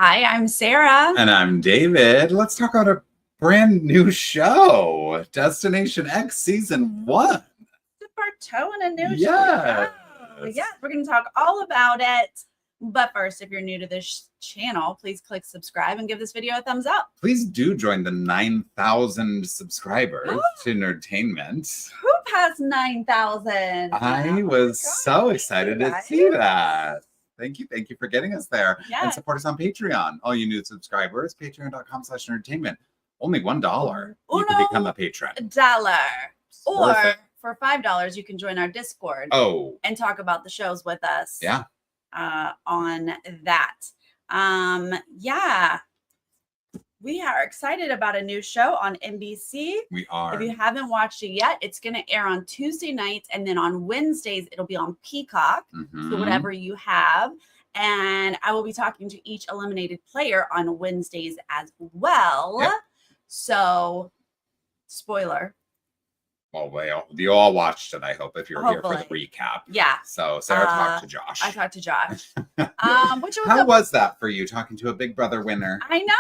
Hi, I'm Sarah. And I'm David. Let's talk about a brand new show, Destination X Season 1. Dip our toe in a new Yes. show. Yes, we're going to talk all about it. But first, if you're new to this channel, please click subscribe and give this video a thumbs up. Please do join the 9,000 subscribers to Nerdtainment. Who passed 9,000? I was so excited to see that. Thank you for getting us there. Yes. And support us on Patreon. All you new subscribers, patreon.com/nerdtainment. Only $1. You can become a patron. $1. Or for $5, you can join our Discord. Oh. And talk about the shows with us. Yeah. On that. Yeah. We are excited about a new show on NBC. We are. If you haven't watched it yet, it's going to air on Tuesday nights. And then on Wednesdays, it'll be on Peacock. Mm-hmm. So whatever you have. And I will be talking to each eliminated player on Wednesdays as well. Yep. So, spoiler. Well, you all watched it, I hope, if you're here for the recap. Yeah. So Sarah talked to Josh. I talked to Josh. How was that for you, talking to a Big Brother winner? I know.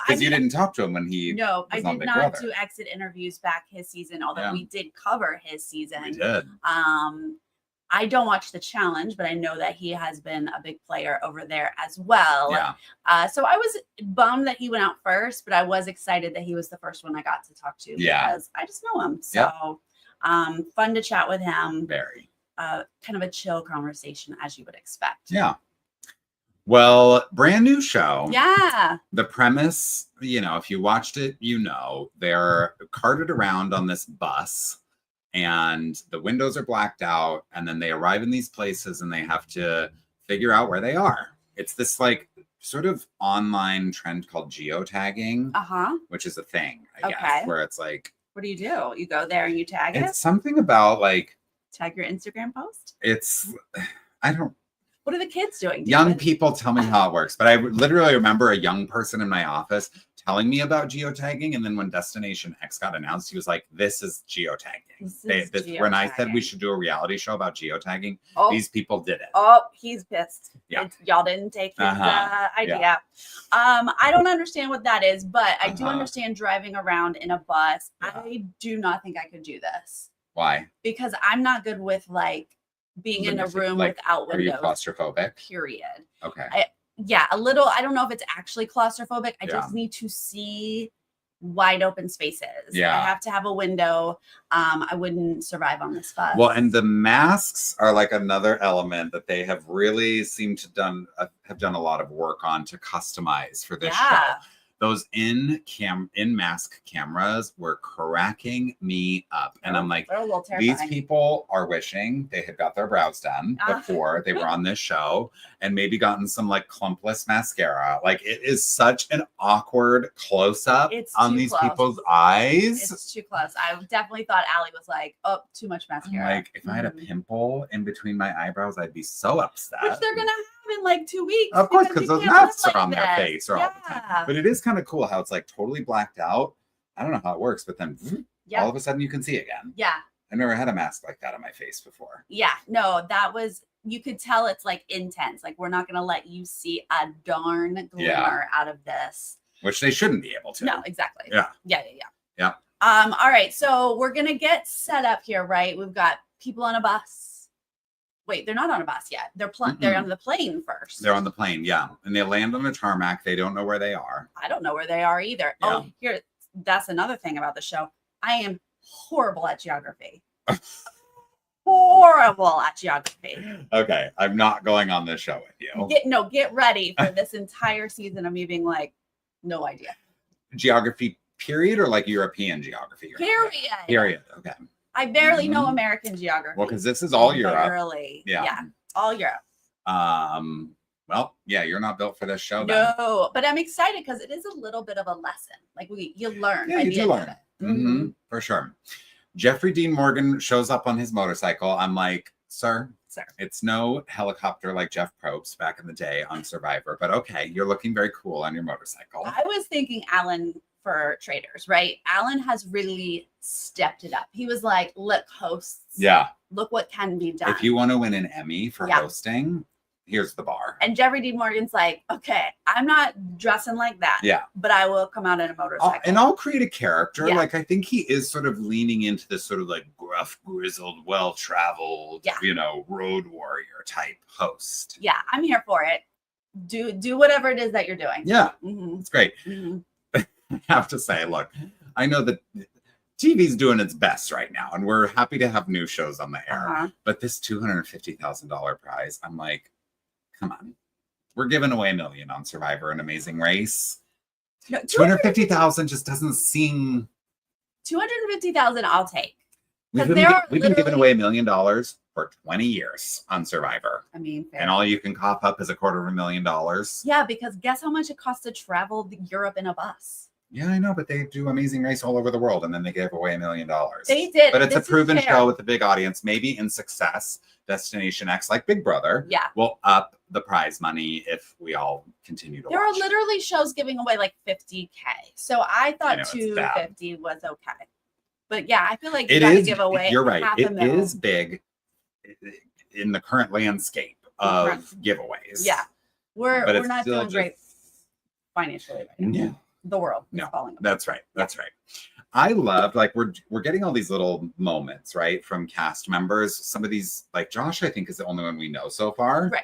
Because you didn't talk to him when he No, I was did on Big not Brother. do exit interviews back his season, although we did cover his season. We did. I don't watch the challenge, but I know that he has been a big player over there as well. Yeah. So I was bummed that he went out first, but I was excited that he was the first one I got to talk to. Yeah. Because I just know him. So fun to chat with him. Very. Kind of a chill conversation, as you would expect. Yeah. Well, brand new show. Yeah. The premise, if you watched it, they're carted around on this bus and the windows are blacked out. And then they arrive in these places and they have to figure out where they are. It's this sort of online trend called geotagging, which is a thing, I guess, where it's like, what do? You go there and you tag it? It's something about tag your Instagram post? What are the kids doing? Young people tell me how it works, but I literally remember a young person in my office telling me about geotagging. And then when Destination X got announced, he was like, this is geotagging. When I said we should do a reality show about geotagging, these people did it. Oh, he's pissed. Yeah. Y'all didn't take his idea. Yeah. I don't understand what that is, but I do understand driving around in a bus. Yeah. I do not think I could do this. Why? Because I'm not good with being in a room without windows. Are you claustrophobic? Period. Okay. A little. I don't know if it's actually claustrophobic. I just need to see wide open spaces. Yeah. I have to have a window. I wouldn't survive on this bus. Well, and the masks are another element that they have really seemed to have done a lot of work on to customize for this show. Those in-mask cameras were cracking me up. And I'm like, these people are wishing they had got their brows done before they were on this show and maybe gotten some clumpless mascara. It is such an awkward close-up on these people's eyes. It's too close. I definitely thought Allie was too much mascara. If I had a pimple in between my eyebrows, I'd be so upset. Which they're going to have in 2 weeks. Of course, because those masks are on their face all the time. But it is kind of cool how it's totally blacked out. I don't know how it works, but then all of a sudden you can see again. Yeah. I've never had a mask like that on my face before. Yeah. No, you could tell it's intense. We're not going to let you see a darn glimmer out of this. Which they shouldn't be able to. No, exactly. Yeah. Yeah. All right. So we're going to get set up here, right? We've got people on a bus. Wait, they're not on a bus yet. They're on the plane first. They're on the plane, yeah. And they land on the tarmac. They don't know where they are. I don't know where they are either. Yeah. Oh, that's another thing about the show. I am horrible at geography. Horrible at geography. Okay, I'm not going on this show with you. Get ready for this entire season of me being no idea. Geography, period, or European geography? Period. Okay. I barely know American geography. Well, because this is all Europe. Barely. Yeah. All Europe. Well, yeah, you're not built for this show. No, but I'm excited because it is a little bit of a lesson. You learn. Yeah, you do learn. Mm-hmm. For sure. Jeffrey Dean Morgan shows up on his motorcycle. I'm like, sir, it's no helicopter like Jeff Probst back in the day on Survivor, but okay, you're looking very cool on your motorcycle. I was thinking Alan for Traders, right? Alan has really stepped it up. He was like, look, hosts. Yeah. Look what can be done. If you want to win an Emmy for hosting, here's the bar. And Jeffrey Dean Morgan's like, okay, I'm not dressing like that. Yeah. But I will come out in a motorcycle. And I'll create a character. Yeah. Like, I think he is sort of leaning into this sort of like gruff, grizzled, well-traveled, road warrior type host. Yeah, I'm here for it. Do whatever it is that you're doing. Yeah, Mm-hmm. It's great. Mm-hmm. I have to say, look, I know that TV's doing its best right now, and we're happy to have new shows on the air. But this $250,000 prize, I'm like, come on. We're giving away $1 million on Survivor and Amazing Race. No, 250,000 just doesn't seem. 250,000 I'll take. We've been giving away $1 million for 20 years on Survivor. I mean, fair. And all you can cough up is $250,000. Yeah, because guess how much it costs to travel Europe in a bus? Yeah, I know, but they do Amazing Race all over the world, and then they give away $1 million. They did, but it's a proven show with a big audience. Maybe in success, Destination X, like Big Brother, will up the prize money if we all continue to watch. There are literally shows giving away like $50K, so I thought 250 was okay. But yeah, I feel like you got to give away. You're right. It is big in the current landscape of giveaways. Yeah, we're not doing great financially right now. Yeah. The world is falling apart. That's right. That's right. I loved, like, we're getting all these little moments, right, from cast members. Some of these, like Josh, I think is the only one we know so far. Right.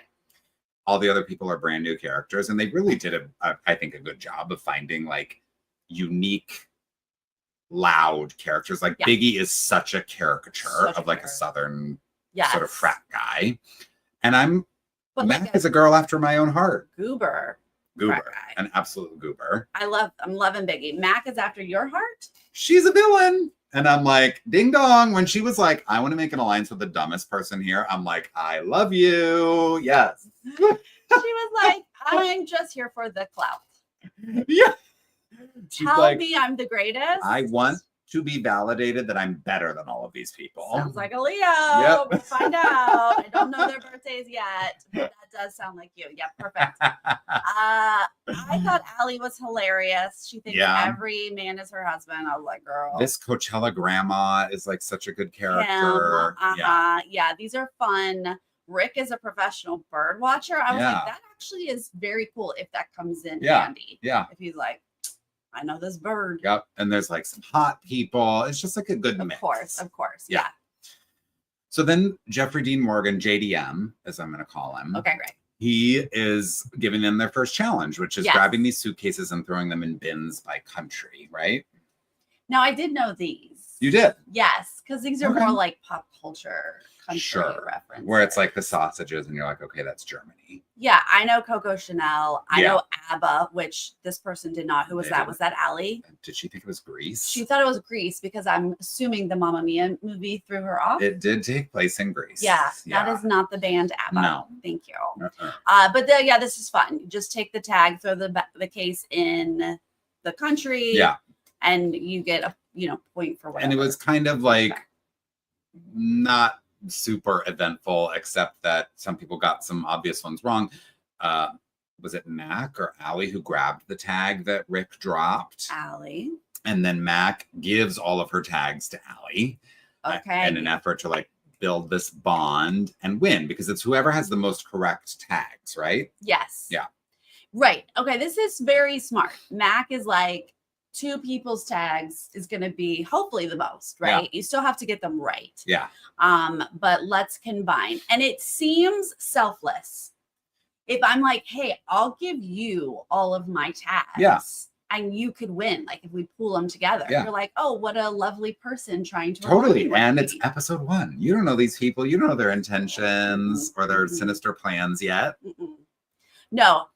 All the other people are brand new characters, and they really did I think a good job of finding like unique, loud characters. Like Biggie is such a caricature of like a Southern sort of frat guy, and Mac is a girl after my own heart. Goober, an absolute goober. I'm loving Biggie. Mac is after your heart. She's a villain. And I'm like, ding dong. When she was like, I want to make an alliance with the dumbest person here, I'm like, I love you. Yes. She was like, I'm just here for the clout. Yeah. Tell me I'm the greatest. I want to be validated that I'm better than all of these people. Sounds like a Leo. Yep. We'll find out. I don't know their birthdays yet, but that does sound like you. Yeah, perfect. I thought Allie was hilarious. She thinks every man is her husband. I was like, girl. This Coachella grandma is like such a good character. Yeah, these are fun. Rick is a professional bird watcher. I was like, that actually is very cool if that comes in handy. Yeah. If he's like, I know this bird. Yep. And there's like some hot people. It's just like a good mix. Of course. Yeah. So then Jeffrey Dean Morgan, JDM, as I'm going to call him. Okay, great. He is giving them their first challenge, which is grabbing these suitcases and throwing them in bins by country, right? Now, I did know these. You did? Yes, because these are more like pop culture country references. Where it's like the sausages and you're like, okay, that's Germany. Yeah, I know Coco Chanel. I know ABBA, which this person did not. Who was that? Was that Allie? Did she think it was Greece? She thought it was Greece because I'm assuming the Mamma Mia movie threw her off. It did take place in Greece. Yeah, that is not the band ABBA. No. Thank you. But this is fun. You just take the tag, throw the case in the country. Yeah. And you get a point for whatever. And it was kind of like not super eventful, except that some people got some obvious ones wrong. Was it Mac or Allie who grabbed the tag that Rick dropped? Allie. And then Mac gives all of her tags to Allie. Okay. In an effort to like build this bond and win, because it's whoever has the most correct tags, right? Yes. Yeah. Right. Okay. This is very smart. Mac is like, 2 people's tags is going to be hopefully the most, right? You still have to get them right. Yeah. But let's combine. And it seems selfless. If I'm like, hey, I'll give you all of my tags. Yeah. And you could win. Like if we pool them together. Yeah. You're like, oh, what a lovely person trying to totally. And it's episode 1. You don't know these people. You don't know their intentions or their sinister plans yet. No,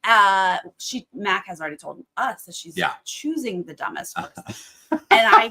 Mac has already told us that she's choosing the dumbest person. And I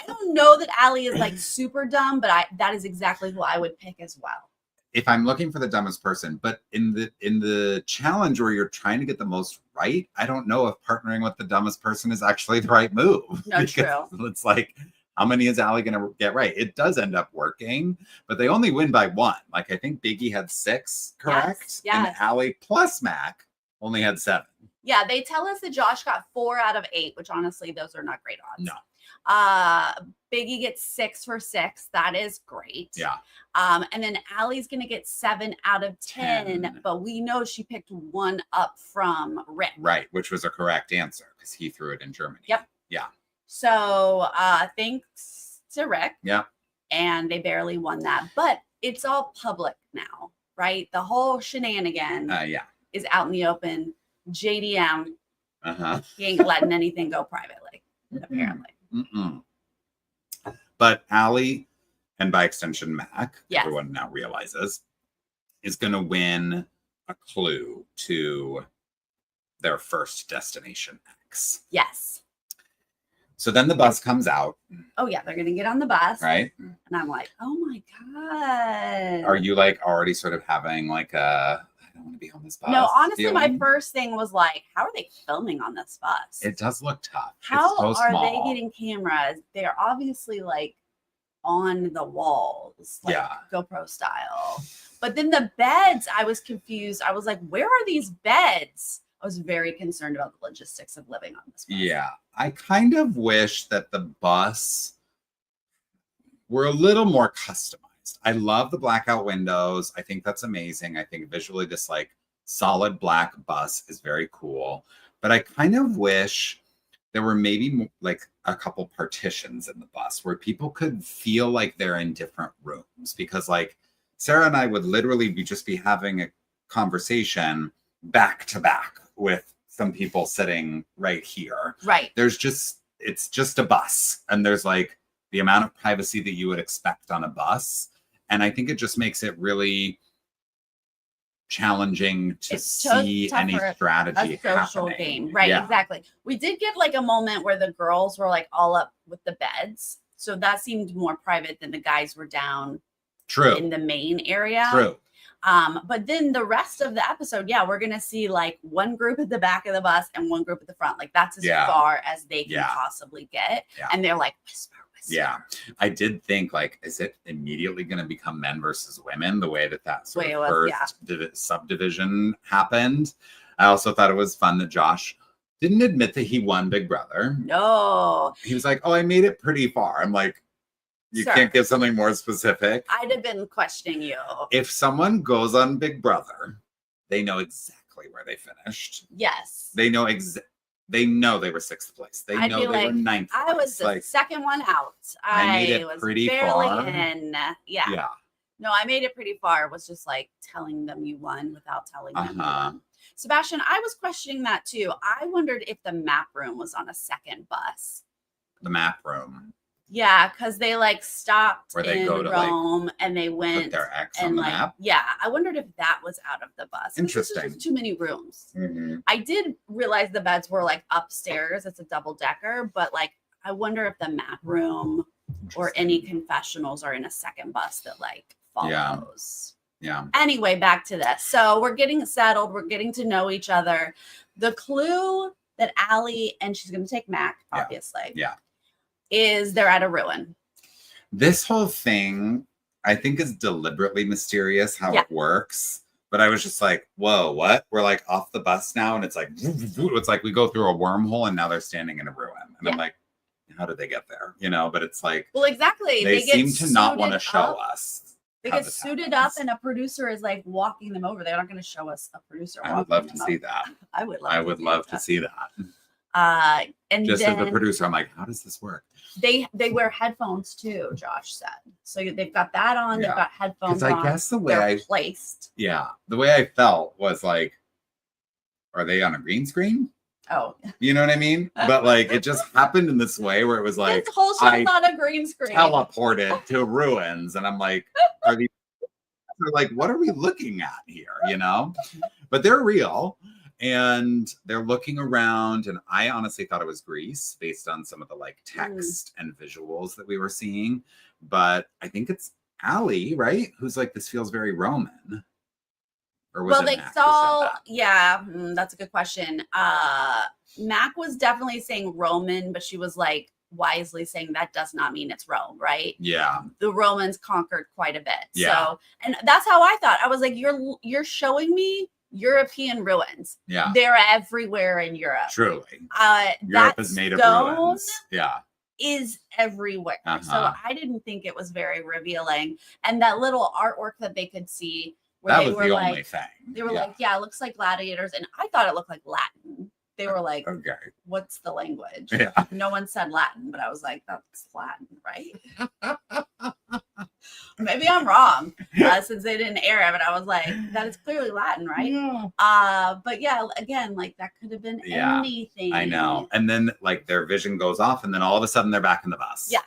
don't know that Allie is like super dumb, but that is exactly who I would pick as well. If I'm looking for the dumbest person, but in the challenge where you're trying to get the most right, I don't know if partnering with the dumbest person is actually the right move. No, true. It's like, how many is Allie going to get right? It does end up working, but they only win by 1. Like I think Biggie had 6 correct, and Allie plus Mac only had 7. Yeah, they tell us that Josh got 4 out of 8, which honestly, those are not great odds. No. Biggie gets 6 for 6. That is great. Yeah. And then Allie's gonna get 7 out of 10, but we know she picked 1 up from Rick. Right, which was a correct answer because he threw it in Germany. Yep. Yeah. So thanks to Rick. Yeah. And they barely won that, but it's all public now, right? The whole shenanigan is out in the open. JDM, he ain't letting anything go privately, apparently. But Allie, and by extension Mac, everyone now realizes, is going to win a clue to their first destination X. Yes. So then the bus comes out. Oh, yeah. They're going to get on the bus. Right. And I'm like, oh, my God. Are you like already sort of having like I don't want to be on this bus? No, honestly, my first thing was like, how are they filming on this bus? It does look tough. How it's so are small. they getting cameras? They're obviously like on the walls, like GoPro style. But then the beds, I was confused. I was like, where are these beds? I was very concerned about the logistics of living on this bus. Yeah. I kind of wish that the bus were a little more customized. I love the blackout windows. I think that's amazing. I think visually this like solid black bus is very cool. But I kind of wish there were maybe like a couple partitions in the bus where people could feel like they're in different rooms. Because like Sarah and I would literally just be having a conversation back to back with some people sitting right here. Right. It's just a bus. And there's like the amount of privacy that you would expect on a bus. And I think it just makes it really challenging to see any strategy a social game. Right, exactly. We did get like a moment where the girls were like all up with the beds. So that seemed more private than the guys were down in the main area. True. But then the rest of the episode, we're gonna see like one group at the back of the bus and one group at the front. Like that's as far as they can possibly get. And they're like whisper. Yeah, I did think like, is it immediately going to become men versus women the way that sort of first subdivision happened? I also thought it was fun that Josh didn't admit that he won Big Brother. No, he was like, "Oh, I made it pretty far." I'm like, you can't give something more specific. I'd have been questioning you. If someone goes on Big Brother, they know exactly where they finished. Yes, they know They know they were 6th place. They know they were 9th place. I was the second one out. I made it pretty far. In. Yeah. No, I made it pretty far. It was just like telling them you won without telling them you won. Sebastian, I was questioning that too. I wondered if the map room was on a second bus. The map room. Yeah, because they like stopped where they in go to Rome like, and they went put their X and on the like map. Yeah, I wondered if that was out of the bus. Interesting. There's too many rooms. I did realize the beds were like upstairs. It's a double decker, but like I wonder if the map room or any confessionals are in a second bus that like follows. Yeah. Anyway, back to this. So we're getting settled. We're getting to know each other. The clue that Allie, and she's going to take Mac, obviously. Yeah. Is they're at a ruin. This whole thing, I think, is deliberately mysterious how it works. But I was just like, whoa, what? We're like off the bus now. And it's like we go through a wormhole and now they're standing in a ruin. And I'm like, how did they get there? You know, but it's like, well, exactly. They seem to not want to show us. They get suited up and a producer is like walking them over. They're not going to show us a producer. I would love to see that. I would love to see that. And just then, as the producer, I'm like, how does this work? They wear headphones too, Josh said. So they've got that on. They've got headphones on. I guess the way they're placed. Yeah. The way I felt was like, are they on a green screen? Oh. You know what I mean? But like, it just happened in this way where it was like, this whole show's not a green screen. Teleported to ruins. And I'm like, they're like, what are we looking at here? You know? But they're real. And they're looking around, and I honestly thought it was Greece based on some of the like text and visuals that we were seeing. But I think it's Allie, right? Who's like, this feels very Roman. Or was they saw, that's a good question. Mac was definitely saying Roman, but she was like wisely saying that does not mean it's Rome, right? Yeah. The Romans conquered quite a bit. Yeah. So, and that's how I thought. I was like, you're showing me European ruins. Yeah. They're everywhere in Europe. Truly. Europe is made of ruins. Yeah. is everywhere. So I didn't think it was very revealing. And that little artwork that they could see where that they was were the like, only thing. They were like, yeah, it looks like gladiators. And I thought it looked like Latin. They were like, okay, what's the language? Yeah. No one said Latin, but I was like, that's Latin, right? Maybe I'm wrong since they didn't air it, but I was like, that is clearly Latin, right? Yeah. But yeah, again, like that could have been anything. I know. And then like their vision goes off and then all of a sudden they're back in the bus. Yeah.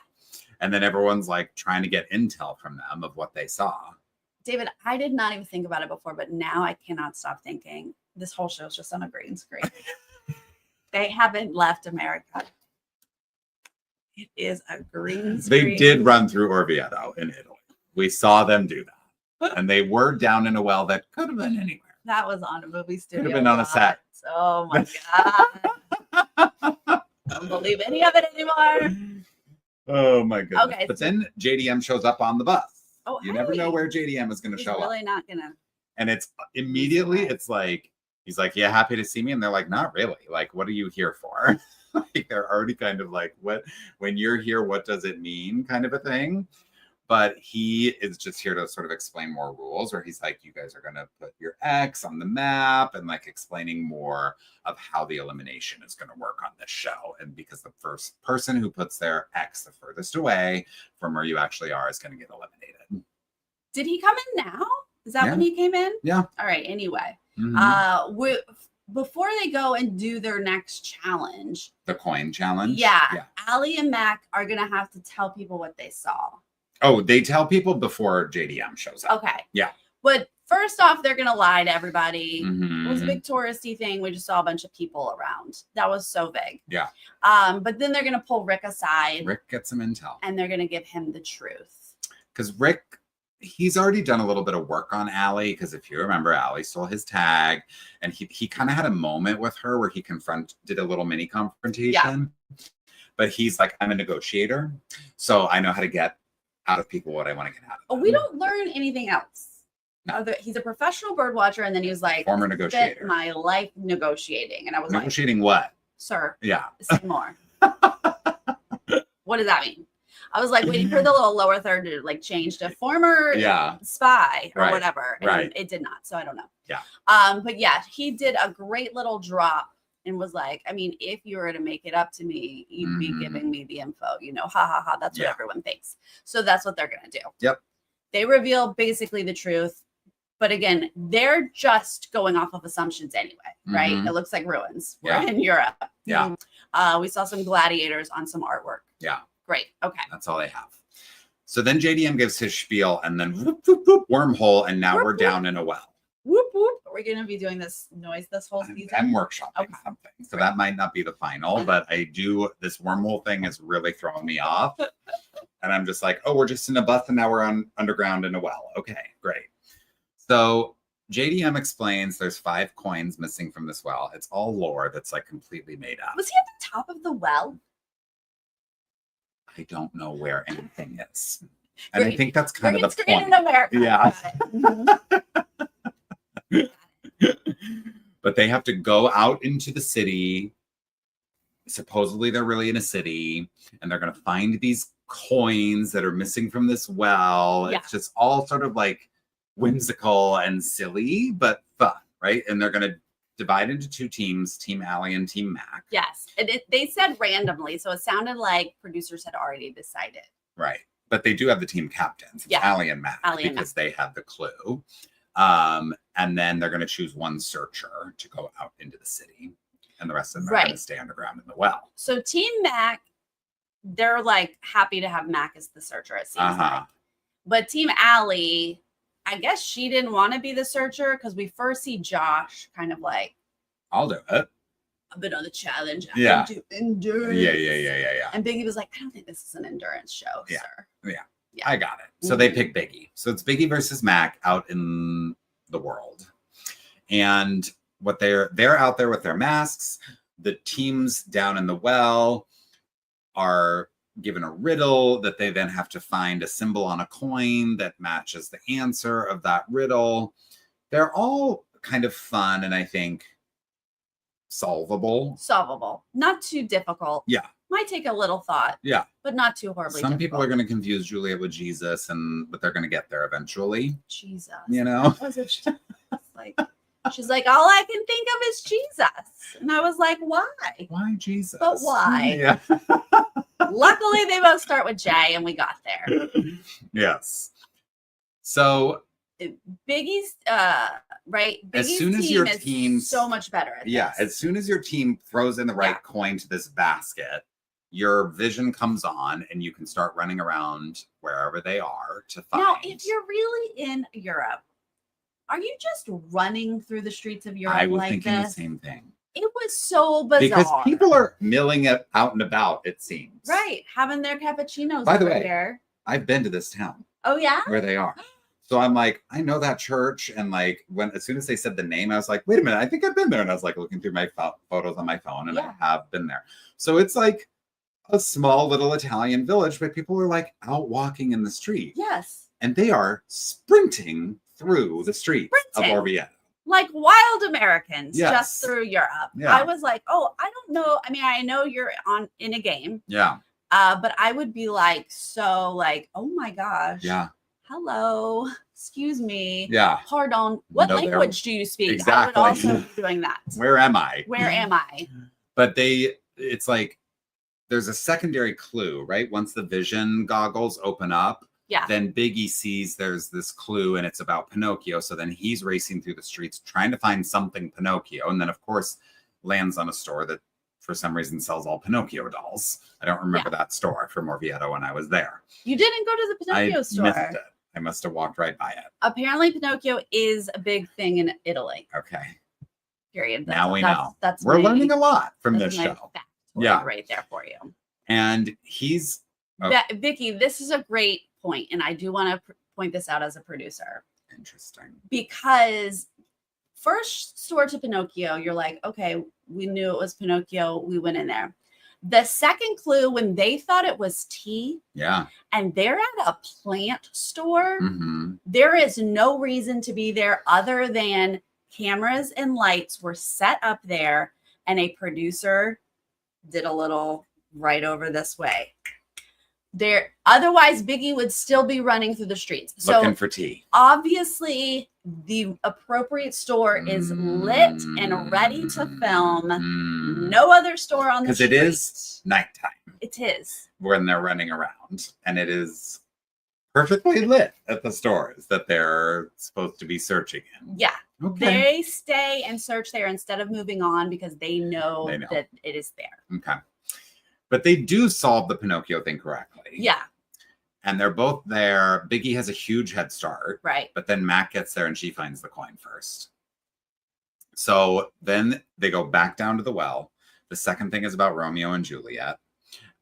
And then everyone's like trying to get intel from them of what they saw. David, I did not even think about it before, but now I cannot stop thinking this whole show is just on a green screen. They haven't left America. It is a green screen. They did run through Orvieto in Italy. We saw them do that. And they were down in a well that could have been anywhere. That was on a movie studio. Could have been on a set. Oh my God. Don't believe any of it anymore. Oh my goodness. Okay. But then JDM shows up on the bus. Oh, you never know where JDM is going to show up. Really not gonna. And it's immediately, it's like, he's like, yeah, happy to see me. And they're like, not really. Like, what are you here for? Like, they're already kind of like, what, when you're here, what does it mean? Kind of a thing. But he is just here to sort of explain more rules, where he's like, you guys are going to put your X on the map and like explaining more of how the elimination is going to work on this show. And because the first person who puts their X the furthest away from where you actually are is going to get eliminated. Did he come in now? Is that when he came in? Yeah. All right. Anyway, Mm-hmm. Before they go and do their next challenge, The coin challenge. Yeah. Allie and Mac are going to have to tell people what they saw. Oh, they tell people before JDM shows up. Okay. Yeah. But first off, they're going to lie to everybody. Mm-hmm. It was a big touristy thing. We just saw a bunch of people around. That was so big. Yeah. But then they're going to pull Rick aside. Rick gets some intel. And they're going to give him the truth. Because Rick, he's already done a little bit of work on Allie. Because if you remember, Allie stole his tag. And he kind of had a moment with her where he did a little mini confrontation. Yeah. But he's like, I'm a negotiator. So I know how to get out of people what I want to get out of them. We don't learn anything else. No. He's a professional bird watcher, and then he was like, former negotiator. My life negotiating. And I was negotiating what? Sir. Yeah. Say more. What does that mean? I was like waiting for the little lower third to like change to former spy or whatever. And it did not. So I don't know. Yeah. But yeah, he did a great little drop and was like, I mean, if you were to make it up to me, you'd be giving me the info, you know, ha ha ha. That's what everyone thinks. So that's what they're going to do. Yep. They reveal basically the truth. But again, they're just going off of assumptions anyway, right? It looks like ruins. We're in Europe. Yeah. We saw some gladiators on some artwork. Yeah. Great. Okay. That's all they have. So then JDM gives his spiel and then whoop, whoop, whoop, wormhole. And now we're down in a well. Whoop, whoop. We're going to be doing this noise this whole season. I'm workshopping something. So that might not be the final, but this wormhole thing is really throwing me off. And I'm just like, oh, we're just in a bus and now we're underground in a well. Okay, great. So JDM explains there's 5 coins missing from this well. It's all lore that's like completely made up. Was he at the top of the well? I don't know where anything is. And I think that's kind of the point. In America. Yeah. But they have to go out into the city. Supposedly they're really in a city and they're going to find these coins that are missing from this well. Yeah. It's just all sort of like whimsical and silly, but fun, right? And they're going to divide into 2 teams, Team Allie and Team Mac. Yes. And they said randomly, so it sounded like producers had already decided. Right. But they do have the team captains, Allie and Mac, because they have the clue. And then they're going to choose one searcher to go out into the city. And the rest of them are going to stay underground in the well. So Team Mac, they're like happy to have Mac as the searcher, it seems like. But Team Allie, I guess she didn't want to be the searcher because we first see Josh kind of like, I'll do it. I've been on the challenge. I can do endurance. Yeah. And Biggie was like, I don't think this is an endurance show, sir. Yeah, I got it. So they pick Biggie. So it's Biggie versus Mac out in the world. And what they're out there with their masks. The teams down in the well are given a riddle that they then have to find a symbol on a coin that matches the answer of that riddle. They're all kind of fun and I think solvable. Not too difficult. Yeah. Might take a little thought. Yeah. But not too horribly Some difficult. people are going to confuse Juliet with Jesus, but they're going to get there eventually. Jesus. You know? She's like, all I can think of is Jesus. And I was like, why? Why Jesus? But why? Yeah. Luckily, they both start with J, and we got there. Yes. So Biggie's right. As Biggie's soon as team your is team so much better at yeah, this. as soon as your team throws in the right coin to this basket, your vision comes on and you can start running around wherever they are to find. Now, if you're really in Europe, are you just running through the streets of Europe I was like thinking this? the same thing. It was so bizarre. Because people are milling it out and about, it seems. Right, having their cappuccinos By the over way, here. I've been to this town. Oh, yeah? Where they are. So I'm like, I know that church. And like, as soon as they said the name, I was like, wait a minute, I think I've been there. And I was like looking through my photos on my phone, and I have been there. So it's like a small little Italian village, but people are like out walking in the street. Yes. And they are sprinting through the streets of Orvieto. Like wild Americans, Yes. just through Europe. Yeah. I was like, oh, I don't know. I mean, I know you're in a game. Yeah. But I would be like, oh my gosh. Yeah. Hello. Excuse me. Yeah. Pardon. What language do you speak? Exactly. I would also be doing that. Where am I? Where am I? But it's like, there's a secondary clue, right? Once the vision goggles open up, then Biggie sees there's this clue and it's about Pinocchio. So then he's racing through the streets trying to find something Pinocchio. And then, of course, lands on a store that for some reason sells all Pinocchio dolls. I don't remember that store from Orvieto when I was there. You didn't go to the Pinocchio store. Missed it. I must have walked right by it. Apparently, Pinocchio is a big thing in Italy. Okay. Period. Now we know. We're learning a lot from this show. Yeah. Right there for you. And he's... Vicky, this is a great point, and I do want to point this out as a producer. Interesting. Because first store to Pinocchio, you're like, okay, we knew it was Pinocchio. We went in there. The second clue, when they thought it was tea, and they're at a plant store, there is no reason to be there other than cameras and lights were set up there, and a producer did a little right over this way. Otherwise, Biggie would still be running through the streets. Looking for tea. Obviously, the appropriate store is lit and ready to film. No other store on the street. Because it is nighttime. It is. When they're running around. And it is perfectly lit at the stores that they're supposed to be searching in. Yeah. Okay. They stay and search there instead of moving on because they know that it is there. Okay. But they do solve the Pinocchio thing correctly. Yeah. And they're both there. Biggie has a huge head start. Right. But then Mac gets there and she finds the coin first. So then they go back down to the well. The second thing is about Romeo and Juliet.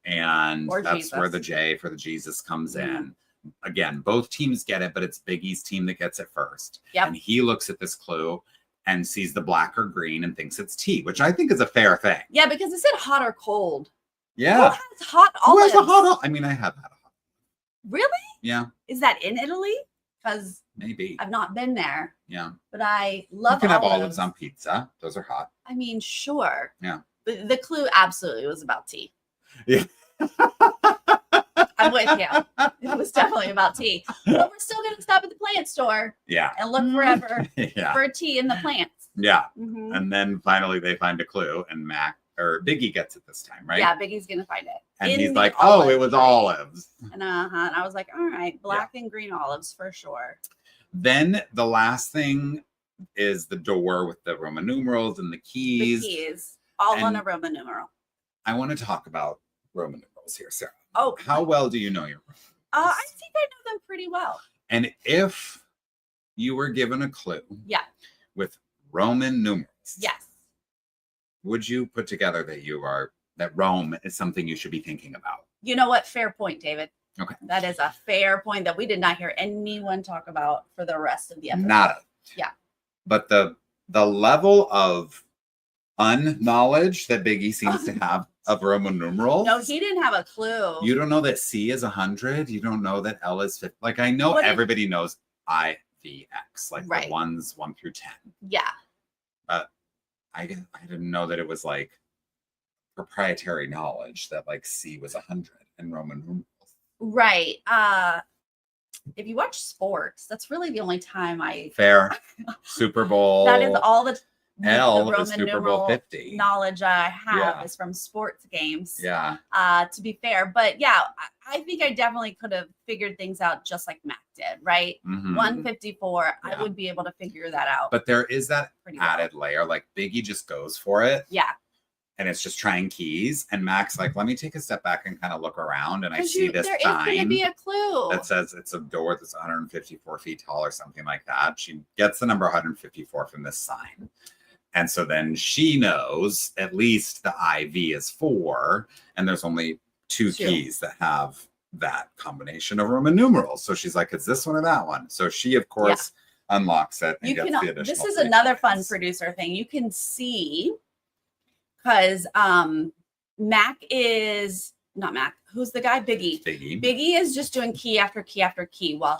And that's where the J for the Jesus comes in. Again, both teams get it, but it's Biggie's team that gets it first. Yep. And he looks at this clue and sees the black or green and thinks it's tea, which I think is a fair thing. Yeah, because it said hot or cold. Yeah. Who has hot olives? Who has a hot olive? I mean, I have had a hot. Really? Yeah. Is that in Italy? Because maybe I've not been there. Yeah. But I love olives. You can have olives on pizza. Those are hot. I mean, sure. Yeah. But the clue absolutely was about tea. Yeah. I'm with you. It was definitely about tea. But we're still going to stop at the plant store. Yeah. And look forever for tea in the plants. Yeah. And then finally they find a clue and Biggie gets it this time, right? Yeah, Biggie's going to find it. And he's like, oh, it was olives. And I was like, all right, black and green olives for sure. Then the last thing is the door with the Roman numerals and the keys. The keys, all on a Roman numeral. I want to talk about Roman numerals here, Sarah. Oh, how well do you know your Roman numerals? I think I know them pretty well. And if you were given a clue, with Roman numerals, would you put together that Rome is something you should be thinking about? You know what? Fair point, David. Okay. That is a fair point that we did not hear anyone talk about for the rest of the episode. Nada. Yeah. But the level of unknowledge that Biggie seems to have of Roman numerals. No, he didn't have a clue. You don't know that C is 100. You don't know that L is 50. Like, I know everybody knows IVX, like the ones 1 through 10. Yeah. But I didn't know that it was like proprietary knowledge that like C was 100 in Roman numerals. Right. If you watch sports, that's really the only time Fair. Super Bowl. That is all the L Roman is Super Bowl numeral 50. knowledge I have is from sports games. Yeah. To be fair, but yeah, I think I definitely could have figured things out just like Mac did, right? 154, I would be able to figure that out. But there is that added layer, like Biggie just goes for it. Yeah. And it's just trying keys. And Mac's like, let me take a step back and kind of look around. And I see this sign. There is going to be a clue that says it's a door that's 154 feet tall or something like that. She gets the number 154 from this sign. And so then she knows at least the IV is 4. And there's only two keys that have that combination of Roman numerals. So she's like, it's this one or that one. So she, of course, unlocks it and gets the additional. This is another fun producer thing. You can see... Because Mac is not Mac. Who's the guy? Biggie. Biggie is just doing key after key after key while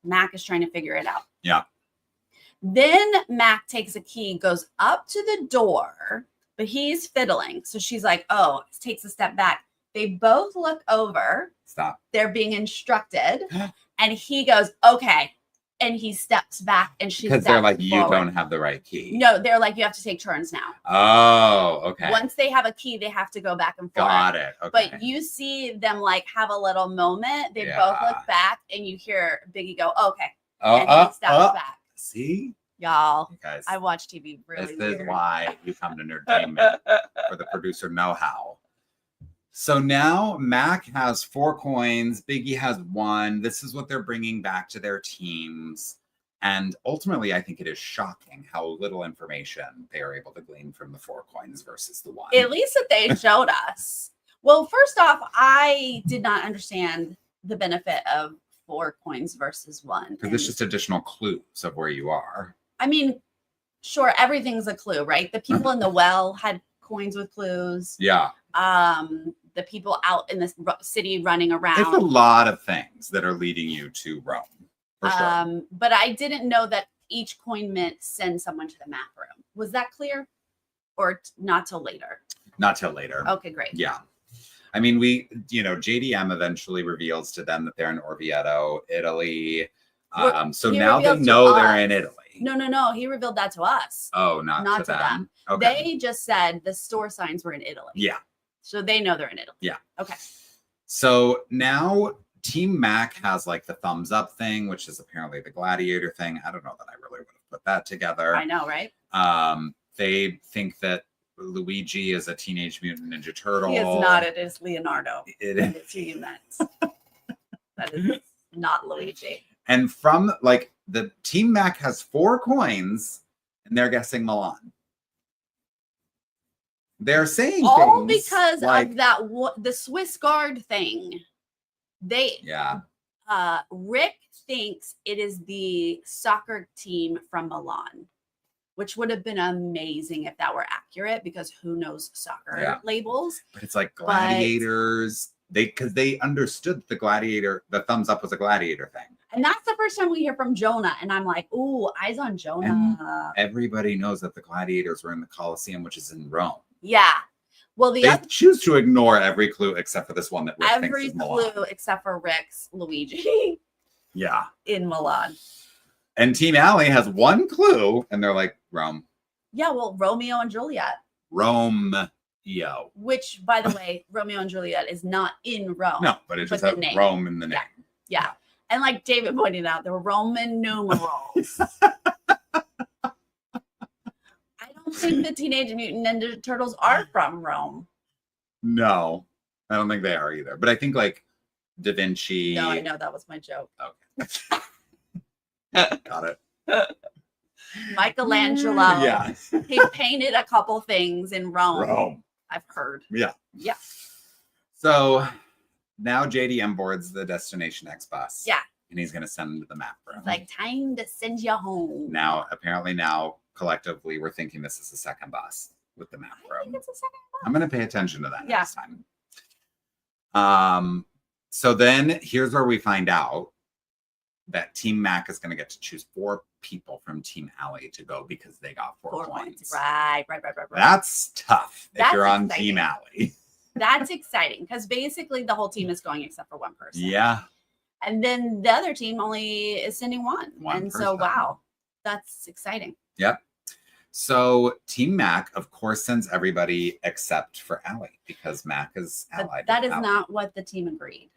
Mac is trying to figure it out. Yeah. Then Mac takes a key, goes up to the door, but he's fiddling. So she's like, oh, takes a step back. They both look over. Stop. They're being instructed. And he goes, okay. And he steps back and she steps because they're like, forward. You don't have the right key. No, they're like, you have to take turns now. Oh, okay. Once they have a key, they have to go back and forth. Got it. Okay. But you see them like have a little moment. They both look back and you hear Biggie go, okay. And he steps back. See? Y'all, you guys, I watch TV really This is why you come to Nerdtainment for the producer know-how. So now Mac has 4 coins. Biggie has 1. This is what they're bringing back to their teams. And ultimately, I think it is shocking how little information they are able to glean from the 4 coins versus the 1. At least that they showed us. Well, first off, I did not understand the benefit of 4 coins versus 1. Because it's just additional clues of where you are. I mean, sure, everything's a clue, right? The people in the well had coins with clues. Yeah. The people out in the city running around. It's a lot of things that are leading you to Rome. For sure. But I didn't know that each coin meant send someone to the map room. Was that clear? Or not till later? Not till later. Okay, great. Yeah. I mean, JDM eventually reveals to them that they're in Orvieto, Italy. So now they know they're in Italy. No. He revealed that to us. Oh, not to them. Okay. They just said the store signs were in Italy. Yeah. So they know they're in Italy. Yeah. Okay. So now Team Mac has like the thumbs up thing, which is apparently the gladiator thing. I don't know that I really would have put that together. I know, right? They think that Luigi is a Teenage Mutant Ninja Turtle. He is not. It is Leonardo. It is. It's who you meant. That is not Luigi. And from like the Team Mac has 4 coins and they're guessing Milan. They're saying all things because like, of that the Swiss Guard thing. Rick thinks it is the soccer team from Milan, which would have been amazing if that were accurate because who knows soccer labels. But it's like gladiators. Because they understood the thumbs up was a gladiator thing. And that's the first time we hear from Jonah. And I'm like, ooh, eyes on Jonah. And everybody knows that the gladiators were in the Colosseum, which is in Rome. Yeah. Well, they choose to ignore every clue except for this one that Rick thinks is Milan. Every clue except for Rick's Luigi. Yeah. In Milan. And Team Allie has 1 clue, and they're like, Rome. Yeah, well, Romeo and Juliet. Romeo. Which, by the way, Romeo and Juliet is not in Rome. No, but it just has Rome in the name. Yeah. And like David pointed out, there were Roman numerals. I don't think the Teenage Mutant Ninja Turtles are from Rome. No, I don't think they are either. But I think like Da Vinci. No, I know that was my joke. Okay. Got it. Michelangelo. Yeah. He painted a couple things in Rome. I've heard. Yeah. Yeah. So now JDM boards the Destination X bus. Yeah. And he's going to send them to the map room. It's like, time to send you home. Now, collectively, we're thinking this is the second bus with the map room. I think it's the second bus. I'm going to pay attention to that next time. So then here's where we find out that Team Mac is going to get to choose 4 people from Team Allie to go because they got 4 points. Right. That's tough if you're on exciting. Team Allie. That's exciting because basically the whole team is going except for one person. Yeah. And then the other team only is sending one. And so, wow, that's exciting. Yep. So Team Mac, of course, sends everybody except for Allie because Mac is allied. But that is not what the team agreed.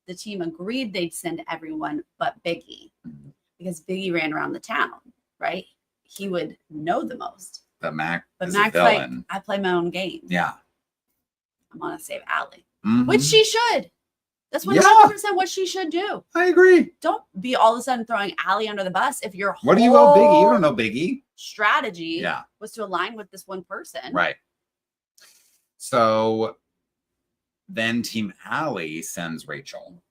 The team agreed they'd send everyone but Biggie because Biggie ran around the town, right? He would know the most. But Mac is Mac's a villain. like, I play my own game. Yeah. I'm going to save Allie, which she should. That's 100% what she should do. I agree. Don't be all of a sudden throwing Allie under the bus if your What do you owe Biggie? You don't know Biggie. Strategy was to align with this one person. Right. So then Team Allie sends Rachel.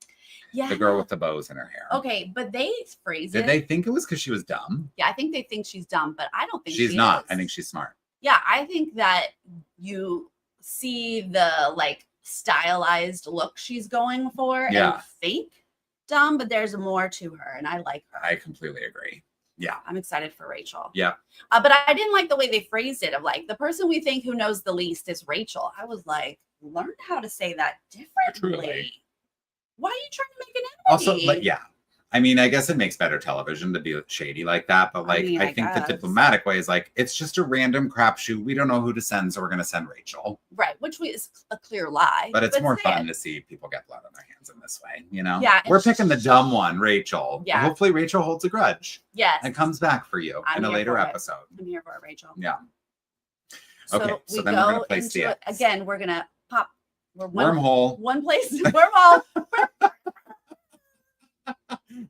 Yeah. The girl with the bows in her hair. Okay, but they phrase it. Did they think it was because she was dumb? Yeah, I think they think she's dumb, but I don't think she's not. I think she's smart. Yeah, I think that you see the like stylized look she's going for and fake dumb, but there's more to her and I like her. I completely agree. Yeah. I'm excited for Rachel. Yeah. But I didn't like the way they phrased it of like the person we think who knows the least is Rachel. I was like, learn how to say that differently. Truly. Why are you trying to make an enemy? Also, like, yeah. I mean, I guess it makes better television to be shady like that. But like, I think the diplomatic way is like, it's just a random crapshoot. We don't know who to send, so we're going to send Rachel. Right, which is a clear lie. But it's more fun to see people get blood on their hands in this way, you know? Yeah. We're picking the dumb one, Rachel. Yeah. Hopefully Rachel holds a grudge. Yes. And comes back for you in a later episode. I'm here for it, Rachel. Yeah. So okay, so then we're going to place the X. Again, we're going to pop. Wormhole. One place. Wormhole.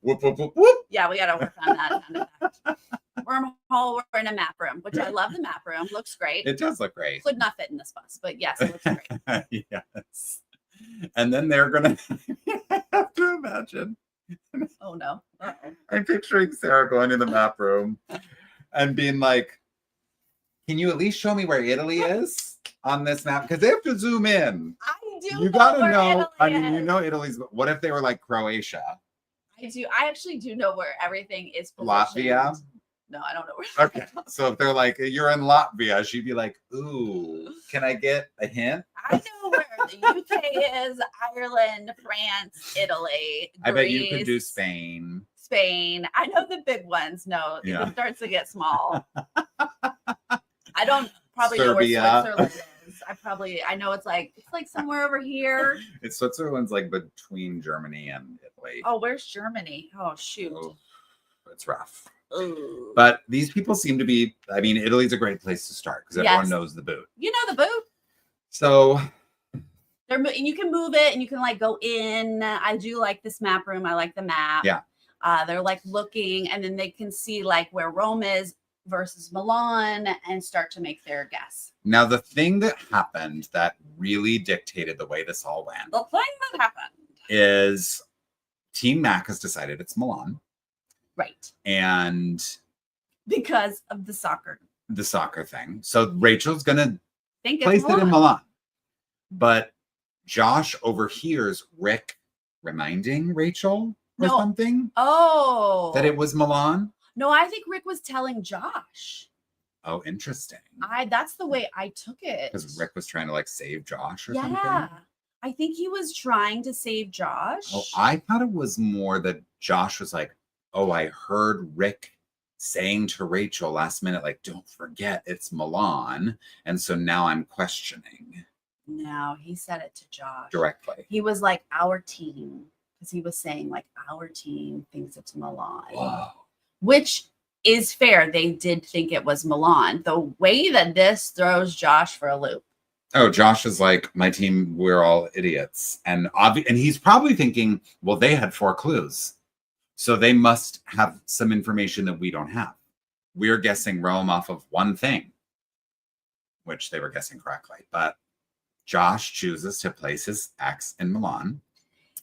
Whoop, whoop, whoop, whoop. Yeah, we got to work on that sound effect. Wormhole, we're in a map room, which I love the map room. Looks great. It does look great. Could not fit in this bus, but yes, it looks great. Yes. And then they're going to have to imagine. Oh, no. Uh-oh. I'm picturing Sarah going to the map room and being like, can you at least show me where Italy is on this map? Because they have to zoom in. I do. You got to know. I mean, you know Italy's. What if they were like Croatia? I do. I actually do know where everything is positioned. Latvia? No, I don't know where. Okay. So if they're like, you're in Latvia, she'd be like, ooh, can I get a hint? I know where the UK is, Ireland, France, Italy, Greece. I bet you could do Spain. Spain. I know the big ones. No, it starts to get small. I don't probably Serbia. know where Switzerland is. I know it's like somewhere over here. Switzerland's like between Germany and Italy. Oh, where's Germany? Oh, shoot. Oh, it's rough. Ooh. But these people seem to be, I mean, Italy's a great place to start because everyone knows the boot. You know the boot. So you can move it and you can like go in. I do like this map room. I like the map. Yeah. They're like looking and then they can see like where Rome is versus Milan and start to make their guess. Now, the thing that happened that really dictated the way this all went. The thing that happened is Team Mac has decided it's Milan. Right. And because of the soccer thing. So Rachel's going to place it in Milan. But Josh overhears Rick reminding Rachel or something. Oh. That it was Milan. No, I think Rick was telling Josh. Oh, interesting. That's the way I took it. Because Rick was trying to like save Josh or something. Yeah. I think he was trying to save Josh. Oh, I thought it was more that Josh was like, oh, I heard Rick saying to Rachel last minute, like, don't forget it's Milan. And so now I'm questioning. No, he said it to Josh. Directly. He was like, our team. Because he was saying like, our team thinks it's Milan. Whoa. Which is fair. They did think it was Milan. The way that this throws Josh for a loop. Oh, Josh is like, my team, we're all idiots. And he's probably thinking, well, they had 4 clues. So they must have some information that we don't have. We're guessing Rome off of one thing, which they were guessing correctly. But Josh chooses to place his ex in Milan.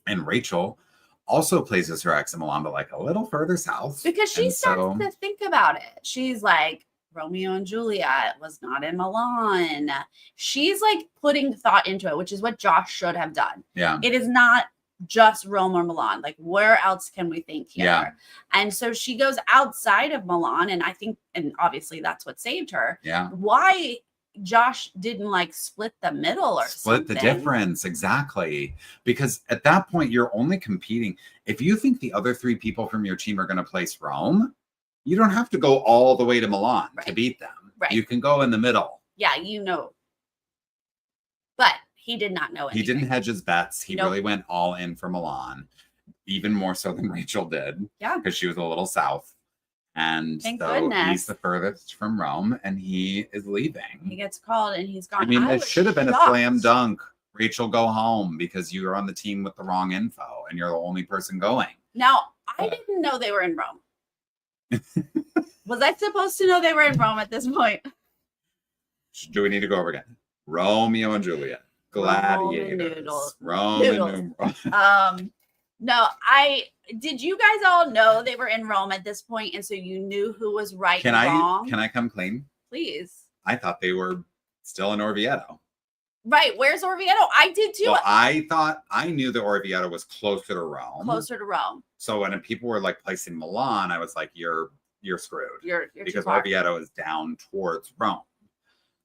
And Rachel also places her ex in Milan, but like a little further south. Because she starts to think about it. She's like, Romeo and Juliet was not in Milan. She's like putting thought into it, which is what Josh should have done. Yeah. It is not just Rome or Milan. Like, where else can we think here? Yeah. And so she goes outside of Milan, and I think, and obviously that's what saved her. Yeah. Why Josh didn't like split the middle or split something. the difference. Exactly. Because at that point, you're only competing. If you think the other 3 people from your team are going to place Rome, you don't have to go all the way to Milan to beat them. Right. You can go in the middle. Yeah, you know. But he did not know anything. He didn't hedge his bets. He really went all in for Milan, even more so than Rachel did. Yeah. Because she was a little south. And Thank so goodness. he's the furthest from Rome, and he is leaving. He gets called, and he's gone. I mean, it should have been a slam dunk. Rachel, go home, because you are on the team with the wrong info, and you're the only person going. Now, I didn't know they were in Rome. Was I supposed to know they were in Rome at this point? Do we need to go over again? Romeo and Juliet. Gladiators. Roman numerals. No, did you guys all know they were in Rome at this point, and so you knew who was right and wrong? Can I come clean? Please. I thought they were still in Orvieto. Right. Where's Orvieto? I did too. Well, I knew that Orvieto was closer to Rome. Closer to Rome. So when people were like placing Milan, I was like, you're screwed. You're because Orvieto is down towards Rome.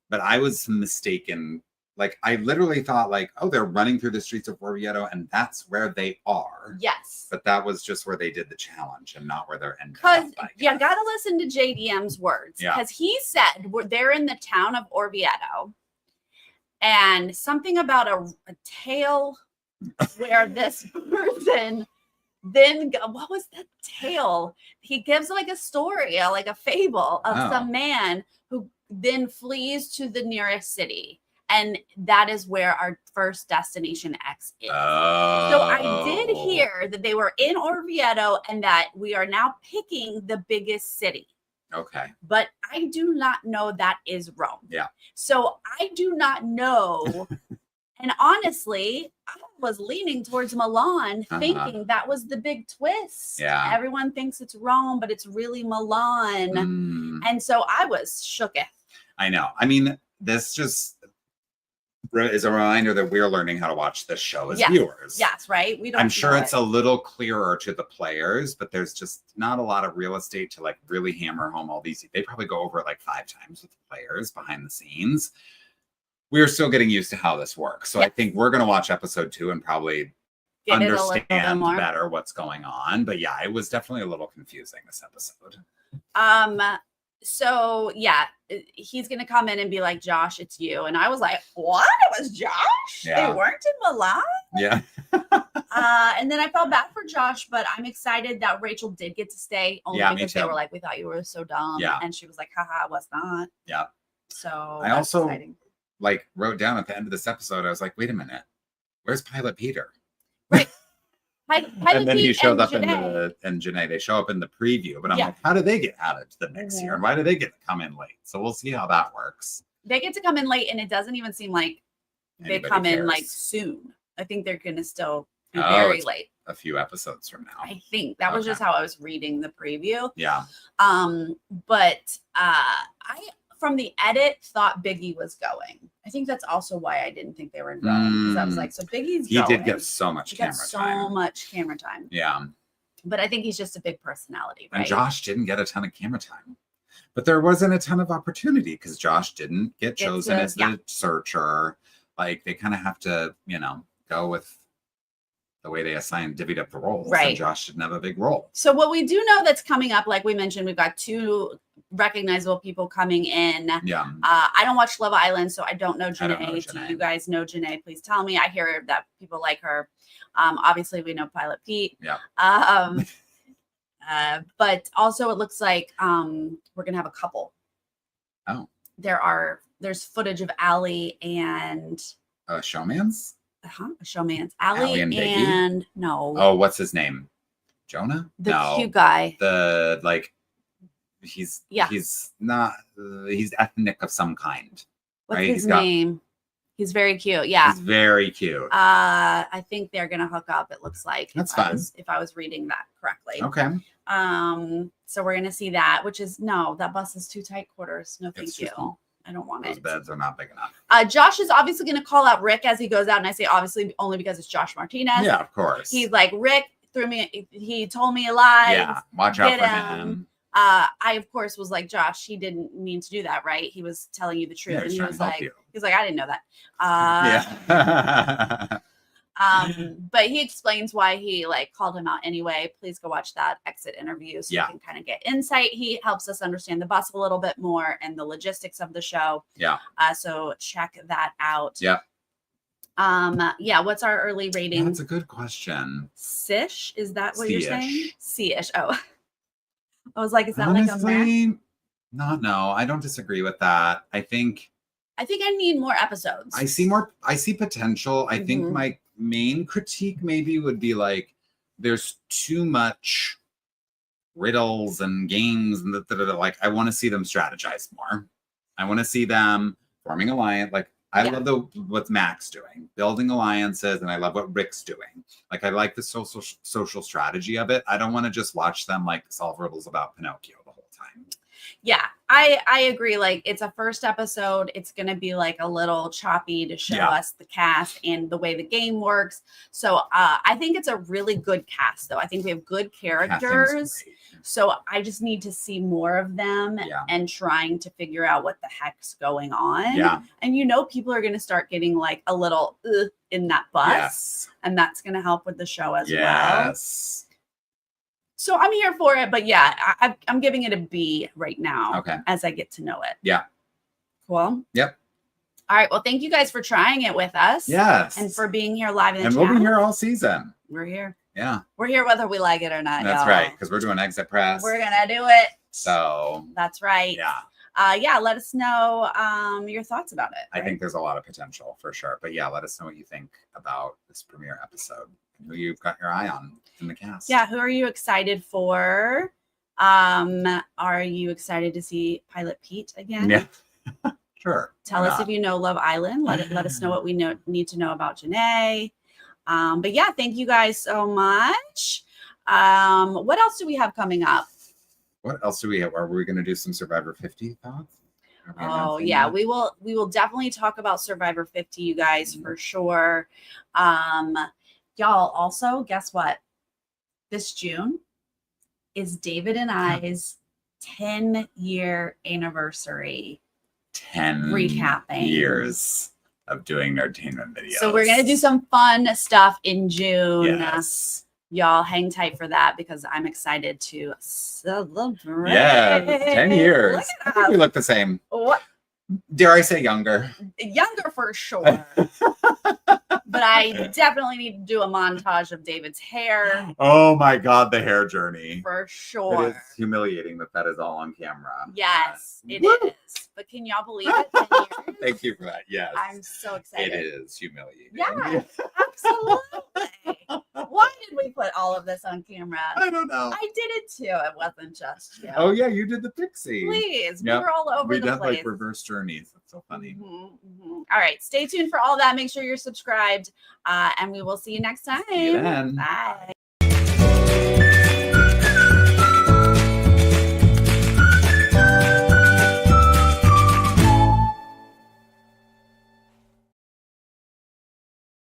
But I was mistaken. Like, I literally thought, like, oh, they're running through the streets of Orvieto, and that's where they are. Yes. But that was just where they did the challenge and not where they're ending up. Because you got to listen to JDM's words. Because he said they're in the town of Orvieto. And something about a tale where this person then, what was that tale? He gives like a story, like a fable of some man who then flees to the nearest city. And that is where our first destination X is. Oh. So I did hear that they were in Orvieto and that we are now picking the biggest city. Okay. But I do not know that is Rome. Yeah. So I do not know. And honestly, I was leaning towards Milan, thinking that was the big twist. Yeah. Everyone thinks it's Rome, but it's really Milan. And so I was shooketh. I know. I mean, this just is a reminder that we're learning how to watch this show as viewers. Yes, right. I'm sure it's a little clearer to the players, but there's just not a lot of real estate to like really hammer home all these. They probably go over it like 5 times with the players behind the scenes. We're still getting used to how this works. So I think we're going to watch episode 2 and probably understand better what's going on. But yeah, it was definitely a little confusing, this episode. So yeah, he's gonna come in and be like, Josh, it's you. And I was like, what? It was Josh? Yeah. They weren't in Milan? Yeah. And then I felt bad for Josh, but I'm excited that Rachel did get to stay. Only because they were like, we thought you were so dumb. Yeah. And she was like, haha, I was not. Yeah. So I also like wrote down at the end of this episode, I was like, wait a minute, where's Pilot Peter? Right. And then he showed up in Janae. They show up in the preview, but I'm like, how did they get added to the mix here? And why do they get to come in late? So we'll see how that works. They get to come in late, and it doesn't even seem like they come in like soon. I think they're going to still be very late. A few episodes from now. I think that was just how I was reading the preview. Yeah. But I, from the edit, thought Biggie was going. I think that's also why I didn't think they were in Rome. Because I was like, so Biggie's going. He did get so much camera time. So much camera time. Yeah. But I think he's just a big personality, right? And Josh didn't get a ton of camera time. But there wasn't a ton of opportunity because Josh didn't get chosen as the searcher. Like, they kind of have to, go with the way they divvied up the roles. Right. And Josh didn't have a big role. So what we do know that's coming up, like we mentioned, we've got 2 recognizable people coming in. Yeah. I don't watch Love Island, so I don't know Janae. Do you guys know Janae? Please tell me. I hear that people like her. Obviously, we know Pilot Pete. Yeah. But also it looks like we're gonna have a couple. Oh. There's footage of Allie and Showmans? a showmans. Allie and Biggie? No. Oh, what's his name? Jonah? The cute guy. He's ethnic of some kind. What's his name? He's very cute. Yeah. He's very cute. I think they're gonna hook up, it looks like. That's fun. If I was reading that correctly. Okay. So we're gonna see that, which is that bus is too tight quarters. No, thank you. I don't want Those it. beds are not big enough. Josh is obviously going to call out Rick as he goes out. And I say obviously only because it's Josh Martinez. Yeah, of course. He's like, Rick he told me a lie. Yeah, watch out for him. I of course was like, Josh, he didn't mean to do that, right? He was telling you the truth. Yeah, and he was like, I didn't know that. Yeah. But he explains why he like called him out anyway. Please go watch that exit interview so you can kind of get insight. He helps us understand the bus a little bit more and the logistics of the show. Yeah. So check that out. Yeah. What's our early rating? That's a good question. C-ish? Is that what C-ish. you're saying? C-ish. Oh. I was like, is that honestly, no, I don't disagree with that. I think I need more episodes. I see potential. I think my main critique maybe would be like there's too much riddles and games and like I want to see them strategize more. I want to see them forming alliance. Like I love what Mac's doing, building alliances, and I love what Rick's doing. Like I like the social strategy of it. I don't want to just watch them like solve riddles about Pinocchio the whole time. Yeah, I agree. Like it's a first episode. It's going to be like a little choppy to show us the cast and the way the game works. So I think it's a really good cast, though. I think we have good characters. So I just need to see more of them and trying to figure out what the heck's going on. Yeah. And people are going to start getting like a little in that bus. Yes. And that's going to help with the show as well. Yes. So I'm here for it, but I'm giving it a B right now. Okay. As I get to know it. Yeah. Cool. Yep. All right. Well, thank you guys for trying it with us. Yes. And for being here live in the chat. And we'll be here all season. We're here. Yeah. We're here whether we like it or not. That's right. Because we're doing exit press. We're gonna do it. So. That's right. Yeah. Let us know your thoughts about it. I think there's a lot of potential for sure. But let us know what you think about this premiere episode. Who you've got your eye on in the cast. Yeah, who are you excited for? Are you excited to see Pilot Pete again? Yeah. Sure. Tell us if you know Love Island. Let us know what we need to know about Janae. But thank you guys so much. What else do we have coming up? What else do we have? Are we going to do some Survivor 50 thoughts? Oh yeah, we will definitely talk about Survivor 50, you guys, for sure. Y'all, also, guess what? This June is David and I's 10-year anniversary. 10 recapping years of doing Nerdtainment videos. So we're gonna do some fun stuff in June. Yes. Y'all hang tight for that because I'm excited to celebrate. Yeah, 10 years. I think we look the same. What? Dare I say younger? Younger for sure. But I definitely need to do a montage of David's hair. Oh my God, the hair journey. For sure. It is humiliating that is all on camera. Yes, it is. But can y'all believe it? 10 years? Thank you for that. Yes. I'm so excited. It is humiliating. Yeah, absolutely. Why did we put all of this on camera? I don't know. I did it too. It wasn't just you. Oh yeah, you did the pixie. Please. We were all over the place. We did like reverse journeys. That's so funny. All right. Stay tuned for all that. Make sure you're subscribed. And we will see you next time. See you then. Bye.